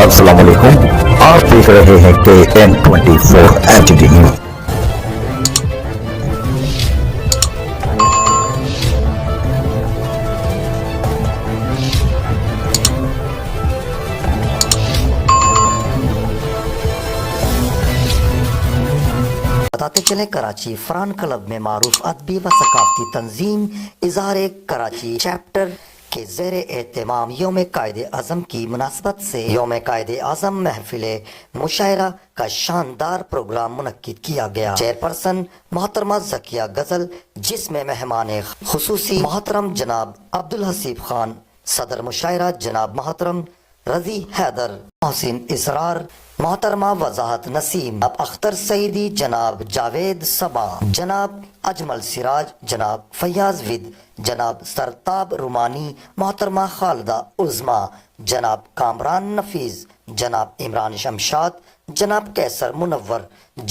السلام علیکم، آپ دیکھ رہے ہیں KN24 HD نیوز۔ بتاتے چلیں کراچی فران کلب میں معروف ادبی و ثقافتی تنظیم اظہار کراچی چیپٹر کے زیر اہتمام یوم قائد اعظم کی مناسبت سے یوم قائد اعظم محفل مشاعرہ کا شاندار پروگرام منعقد کیا گیا۔ چیئرپرسن محترمہ ذکیہ غزل، جس میں مہمان خصوصی محترم جناب عبدالحسیب خان، صدر مشاعرہ جناب محترم رضی حیدر، محسن اسرار، محترمہ وضاحت نسیم، اختر سعیدی، جناب جاوید صبا، جناب اجمل سراج، جناب فیاض ود، جناب سرتاب رومانی، محترمہ خالدہ عظما، جناب کامران نفیز، جناب عمران شمشاد، جناب کیسر منور،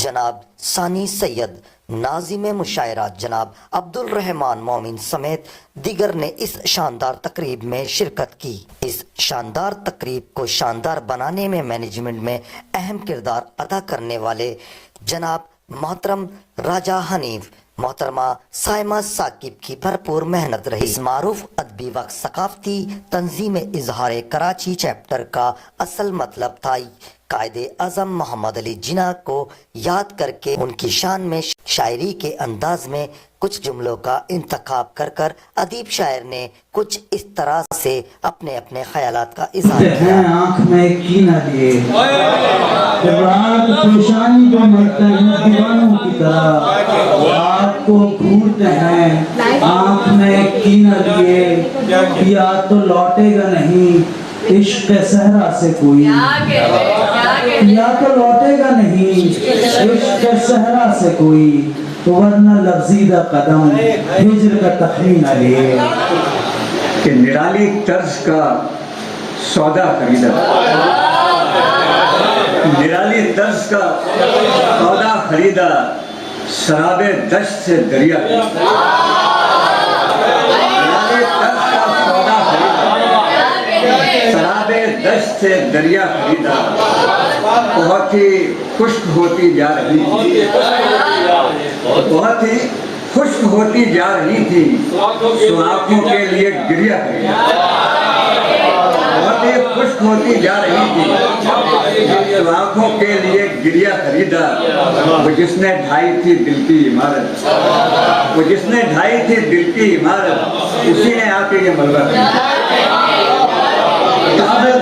جناب ثانی سید، ناظم مشاعرہ جناب عبد الرحمن مومن سمیت دیگر نے اس شاندار تقریب میں شرکت کی۔ اس شاندار تقریب کو شاندار بنانے میں مینجمنٹ میں اہم کردار ادا کرنے والے جناب محترم راجہ حنیف، محترمہ سائمہ ثاقب کی بھرپور محنت رہی۔ اس معروف ادبی و ثقافتی تنظیم اظہار کراچی چیپٹر کا اصل مطلب تھا قائد اعظم محمد علی جناح کو یاد کر کے ان کی شان میں شاعری کے انداز میں کچھ جملوں کا انتخاب کر ادیب شاعر نے کچھ اس طرح سے اپنے خیالات کا اظہار کیا۔ آنکھ میں کینہ لیے رات پیشانی کو مرتے ہیں دیوانوں کی طرح، رات کو گھورتے ہیں آنکھ میں کینہ لیے، یا تو لوٹے گا نہیں عشق صحرا سے کوئی، یا تو لوٹے گا نہیں عشق صحرا سے کوئی، ورنہ لفظیدہ قدم ہجر کا تخمینہ لیے۔ کہ نرالی طرز کا سودا خریدا، نرالی طرز کا سودا خریدا، شراب دشت سے دریا خریدا، نرالی طرز کا سودا خریدا، شراب دشت سے دریا خریدا، بہت ہی خشک ہوتی جا رہی تھی، بہت ہی خشک ہوتی جا رہی تھی، تو آنکھوں کے لیے گریا خریدا، بہت ہی خشک ہوتی جا رہی تھی، تو آنکھوں کے لیے گریا خریدا، وہ جس نے ڈھائی تھی دل کی عمارت، وہ جس نے ڈھائی تھی دل کی عمارت، اسی نے آ کے یہ ملبہ خریدا۔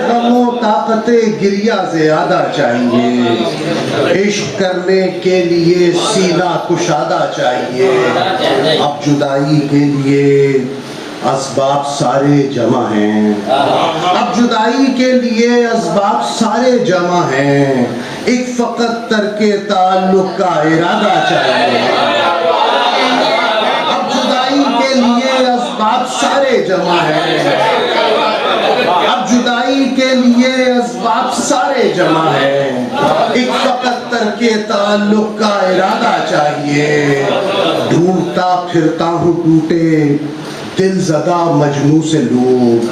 غم و طاقت گریہ زیادہ چاہیے، عشق کرنے کے لیے سینہ کشادہ چاہیے، اب جدائی کے لیے اسباب سارے جمع ہیں، اب جدائی کے لیے اسباب سارے جمع ہیں، ایک فقط ترک تعلق کا ارادہ چاہیے، اب جدائی کے لیے اسباب سارے جمع ہیں، اب جدائی کے لیے اسباب سارے جمع ہیں، ایک فقط ترک تعلق کا ارادہ چاہیے، ڈھونڈتا پھرتا ہوں ٹوٹے دل زدہ مجنوں سے لوگ،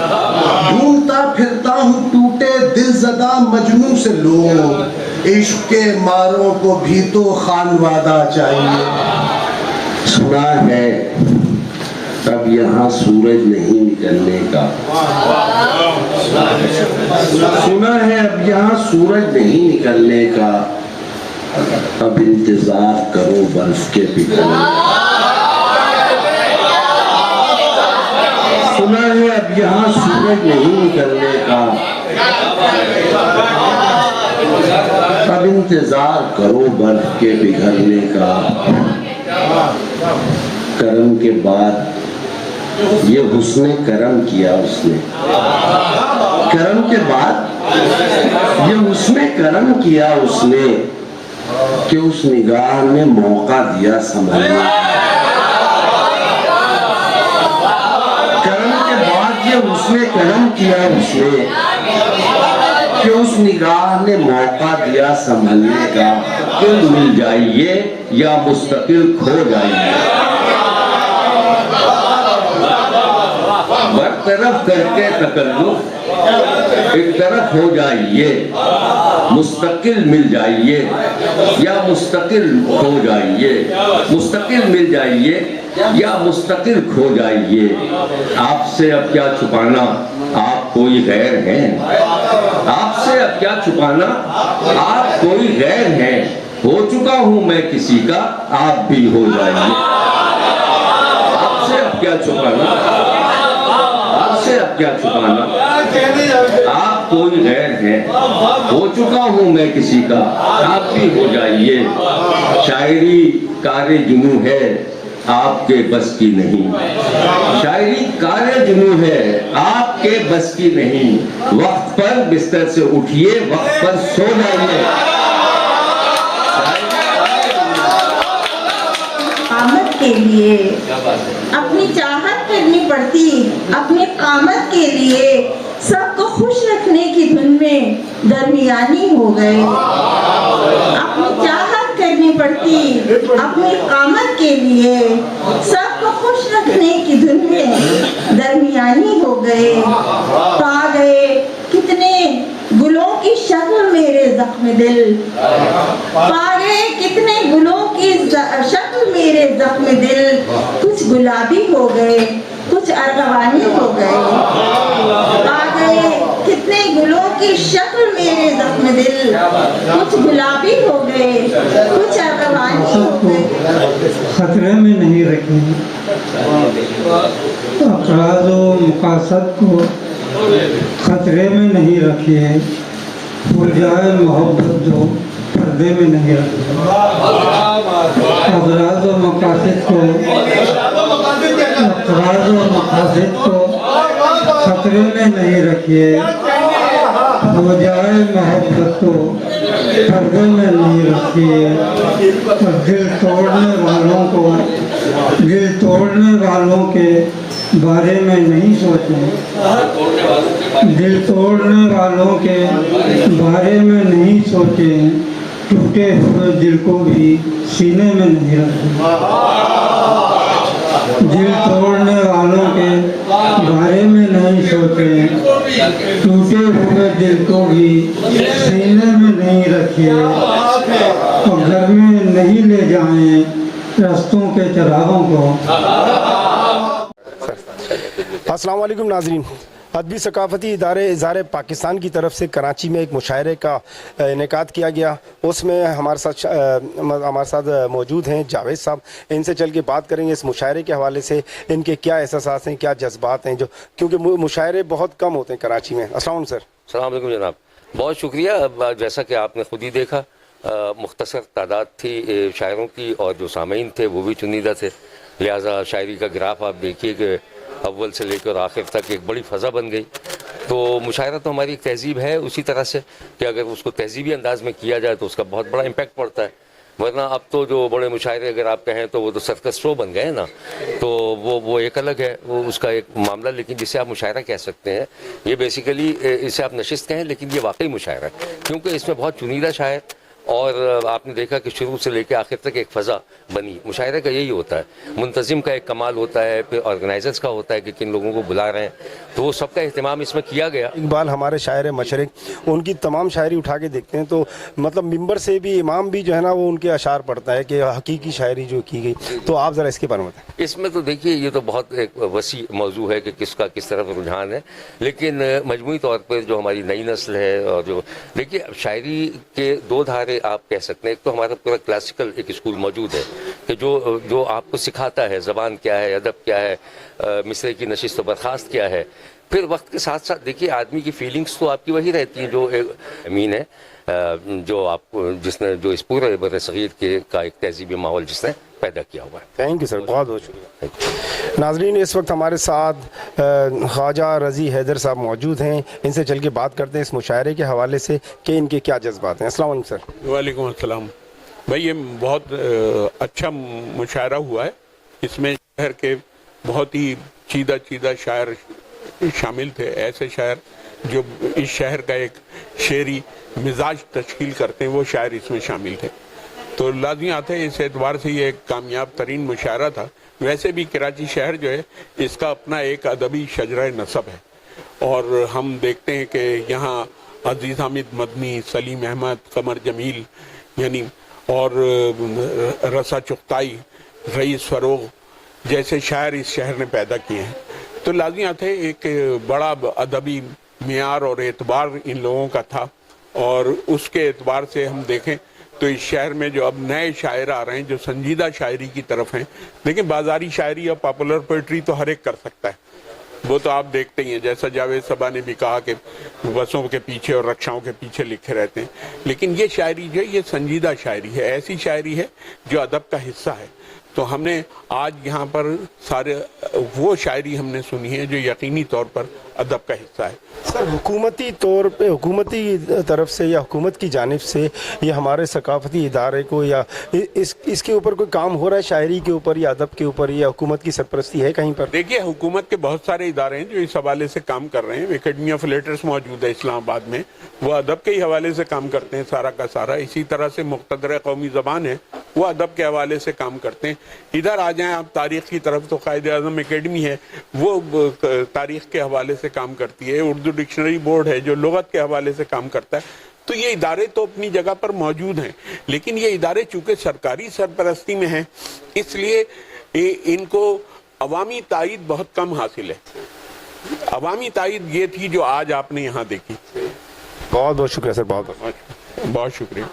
ڈھونڈتا پھرتا ہوں ٹوٹے دل زدہ مجنوں سے لوگ، عشق کے ماروں کو بھی تو خانوادہ چاہیے۔ سنا ہے اب یہاں سورج نہیں نکلنے کا، سنا ہے اب یہاں سورج نہیں نکلنے کا، اب انتظار کرو برف کے پگھلنے کا، سنا ہے اب یہاں سورج نہیں نکلنے کا، اب انتظار کرو برف کے پگھلنے کا۔ کرم کے بعد یہ حسن کرم کیا اس نے، کرم کے بعد یہ حسن کرم کیا اس نے، کہ اس نگاہ نے موقع دیا سنبھلنے کا، کرم کے بعد یہ حسن کرم کیا اس نے، کہ اس نگاہ نے موقع دیا سنبھلنے کا، کہ مل جائیے یا مستقل کھو جائیے، برطرف کر کے تکلف ایک طرف ہو جائیے، مستقل مل جائیے یا مستقل کھو جائیے، مستقل مل جائیے یا مستقل کھو جائیے، آپ سے اب کیا چھپانا آپ کوئی غیر ہیں، آپ سے اب کیا چھپانا آپ کوئی غیر ہیں، ہو چکا ہوں میں کسی کا آپ بھی ہو جائیے، آپ سے اب کیا چھپانا آپ سے اب کیا چھپانا آپ کوئی غیر ہیں، ہو چکا ہوں میں کسی کا آپ بھی ہو جائیے، شاعری کار جنوں ہے آپ کے بس کی نہیں، شاعری کار جنوں ہے آپ کے بس کی نہیں، وقت پر بستر سے اٹھیے وقت پر سو جائیے۔ قامت کے لیے اپنی چاہت کرنی پڑتی، اپنی قامت کے لیے سب کو خوش رکھنے کی دھن میں درمیانی ہو گئے، اپنی چاہت کرنی پڑتی اپنی قامت کے لیے سب کو خوش رکھنے کی دھن میں درمیانی ہو گئے، پا گئے کتنے گلوں کی شکل میرے زخم دل، پا گئے کتنے گلوں کی شکل میرے زخم دل، کچھ گلابی ہو گئے کچھ ارغوانی ہو گئے، پا گئے کتنے گلوں کی شکل میرے زخم دل، کچھ گلابی ہو گئے کچھ ارغوانی ہو گئے۔ خطرے میں نہیں رکھیں، اقراض و مقاصد کو خطرے میں نہیں رکھیے، بھول جائے محبت جو پردے میں نہیں رکھیے، اقراض و مقاصد کو خطرے میں نہیں رکھیے، ہو جائے محبت تو پردے میں نہیں رکھیے، اور دل توڑنے والوں کے بارے میں نہیں سوچیں، دل توڑنے والوں کے بارے میں نہیں سوچیں، ٹوٹے ہوئے دل کو بھی سینے میں نہیں رکھیں، دل توڑنے والوں کے بارے میں نہیں سوچیں، ٹوٹے ہوئے دل کو بھی سینے میں نہیں رکھیے، اور گھر میں نہیں لے جائیں رستوں کے چراغوں کو۔ السلام علیکم ناظرین، ادبی ثقافتی ادارے اظہار پاکستان کی طرف سے کراچی میں ایک مشاعرے کا انعقاد کیا گیا، اس میں ہمارے ساتھ موجود ہیں جاوید صاحب، ان سے چل کے بات کریں گے اس مشاعرے کے حوالے سے، ان کے کیا احساسات ہیں، کیا جذبات ہیں، کیونکہ مشاعرے بہت کم ہوتے ہیں کراچی میں۔ السلام علیکم سر۔ السلام علیکم جناب، بہت شکریہ۔ جیسا کہ آپ نے خود ہی دیکھا، مختصر تعداد تھی شاعروں کی، اور جو سامعین تھے وہ بھی چنیدہ تھے، لہٰذا شاعری کا گراف آپ دیکھیے کہ اول سے لے کر آخر تک ایک بڑی فضا بن گئی۔ تو مشاعرہ تو ہماری ایک تہذیب ہے، اسی طرح سے کہ اگر اس کو تہذیبی انداز میں کیا جائے تو اس کا بہت بڑا امپیکٹ پڑتا ہے، ورنہ اب تو جو بڑے مشاعرے اگر آپ کہیں تو وہ تو سرکس شو بن گئے نا، تو وہ ایک الگ ہے، وہ اس کا ایک معاملہ، لیکن جسے آپ مشاعرہ کہہ سکتے ہیں، یہ بیسیکلی اسے آپ نشست کہیں، لیکن یہ واقعی مشاعرہ ہے، کیونکہ اس میں بہت چنیدہ شاعر، اور آپ نے دیکھا کہ شروع سے لے کے آخر تک ایک فضا بنی۔ مشاعرے کا یہی ہوتا ہے، منتظم کا ایک کمال ہوتا ہے، پھر آرگنائزرز کا ہوتا ہے کہ کن لوگوں کو بلا رہے ہیں، تو وہ سب کا اہتمام اس میں کیا گیا۔ اقبال ہمارے شاعر مشرق، ان کی تمام شاعری اٹھا کے دیکھتے ہیں تو مطلب ممبر سے بھی امام بھی جو ہے نا وہ ان کے اشعار پڑھتا ہے کہ حقیقی شاعری جو کی گئی، تو آپ ذرا اس کے بارے میں بتائیں۔ اس میں تو دیکھیے یہ تو بہت ایک وسیع موضوع ہے کہ کس کا کس طرف رجحان ہے، لیکن مجموعی طور پر جو ہماری نئی نسل ہے، اور جو دیکھیے شاعری کے دو دھارے آپ کہہ سکتے ہیں، ایک تو ہمارا پورا کلاسیکل ایک اسکول موجود ہے کہ جو آپ کو سکھاتا ہے زبان کیا ہے، ادب کیا ہے، مصرے کی نشست و برخاست کیا ہے، پھر وقت کے ساتھ ساتھ دیکھیے آدمی کی فیلنگز تو آپ کی وہی رہتی ہیں جو امین ہے، جو آپ جس نے جو اس پورے بر صغیر کے کا ایک تہذیبی ماحول جس نے پیدا کیا ہوا ہے۔ تھینک یو سر، بہت بہت شکریہ۔ ناظرین، اس وقت ہمارے ساتھ خواجہ رضی حیدر صاحب موجود ہیں، ان سے چل کے بات کرتے ہیں اس مشاعرے کے حوالے سے کہ ان کے کیا جذبات ہیں۔ السلام علیکم سر۔ وعلیکم السلام۔ بھائی یہ بہت اچھا مشاعرہ ہوا ہے، اس میں شہر کے بہت ہی چیدہ شاعر شامل تھے، ایسے شاعر جو اس شہر کا ایک شعری مزاج تشکیل کرتے ہیں، وہ شاعر اس میں شامل تھے۔ تو لازمیات ہے اس اعتبار سے یہ ایک کامیاب ترین مشاعرہ تھا. ویسے بھی کراچی شہر جو ہے اس کا اپنا ایک ادبی شجرہ نسب ہے, اور ہم دیکھتے ہیں کہ یہاں عزیز حامد مدنی, سلیم احمد, قمر جمیل یعنی اور رسا چغتائی, رئیس فروغ جیسے شاعر اس شہر نے پیدا کیے ہیں. تو لازمیات ہے ایک بڑا ادبی معیار اور اعتبار ان لوگوں کا تھا, اور اس کے اعتبار سے ہم دیکھیں تو اس شہر میں جو اب نئے شاعر آ رہے ہیں جو سنجیدہ شاعری کی طرف ہیں. لیکن بازاری شاعری اور پاپولر پوئٹری تو ہر ایک کر سکتا ہے, وہ تو آپ دیکھتے ہی ہیں, جیسا جاوید صبا نے بھی کہا کہ بسوں کے پیچھے اور رکشاؤں کے پیچھے لکھے رہتے ہیں. لیکن یہ شاعری جو ہے یہ سنجیدہ شاعری ہے, ایسی شاعری ہے جو ادب کا حصہ ہے. تو ہم نے آج یہاں پر سارے وہ شاعری ہم نے سنی ہے جو یقینی طور پر ادب کا حصہ ہے. سر حکومتی طور پہ, حکومتی طرف سے یا حکومت کی جانب سے یہ ہمارے ثقافتی ادارے کو یا اس کے اوپر کوئی کام ہو رہا ہے شاعری کے اوپر یا ادب کے اوپر, یا حکومت کی سرپرستی ہے کہیں پر؟ دیکھیے حکومت کے بہت سارے ادارے ہیں جو اس حوالے سے کام کر رہے ہیں. اکیڈمی آف لیٹرز موجود ہے اسلام آباد میں, وہ ادب کے ہی حوالے سے کام کرتے ہیں سارا کا سارا. اسی طرح سے مقتدر قومی زبان ہے, وہ ادب کے حوالے سے کام کرتے ہیں. ادھر آ جائیں آپ تاریخ کی طرف تو قائد اعظم اکیڈمی ہے, وہ تاریخ کے حوالے سے کام کرتی ہے. اردو ڈکشنری بورڈ ہے جو لغت کے حوالے سے کام کرتا ہے. تو یہ ادارے تو اپنی جگہ پر موجود ہیں, لیکن یہ ادارے چونکہ سرکاری سرپرستی میں ہیں اس لیے ان کو عوامی تائید بہت کم حاصل ہے. عوامی تائید یہ تھی جو آج آپ نے یہاں دیکھی. بہت بہت شکریہ سر, بہت بہت شکریہ.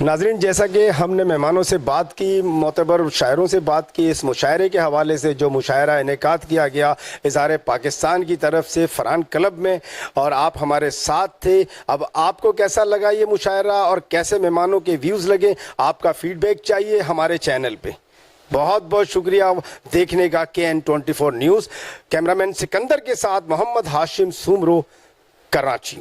ناظرین, جیسا کہ ہم نے مہمانوں سے بات کی, معتبر شاعروں سے بات کی اس مشاعرے کے حوالے سے جو مشاعرہ انعقاد کیا گیا اظہار پاکستان کی طرف سے فرحان کلب میں, اور آپ ہمارے ساتھ تھے. اب آپ کو کیسا لگا یہ مشاعرہ اور کیسے مہمانوں کے ویوز لگے, آپ کا فیڈ بیک چاہیے ہمارے چینل پہ. بہت بہت شکریہ دیکھنے کا KN24 نیوز. کیمرامین سکندر کے ساتھ محمد ہاشم سومرو, کراچی.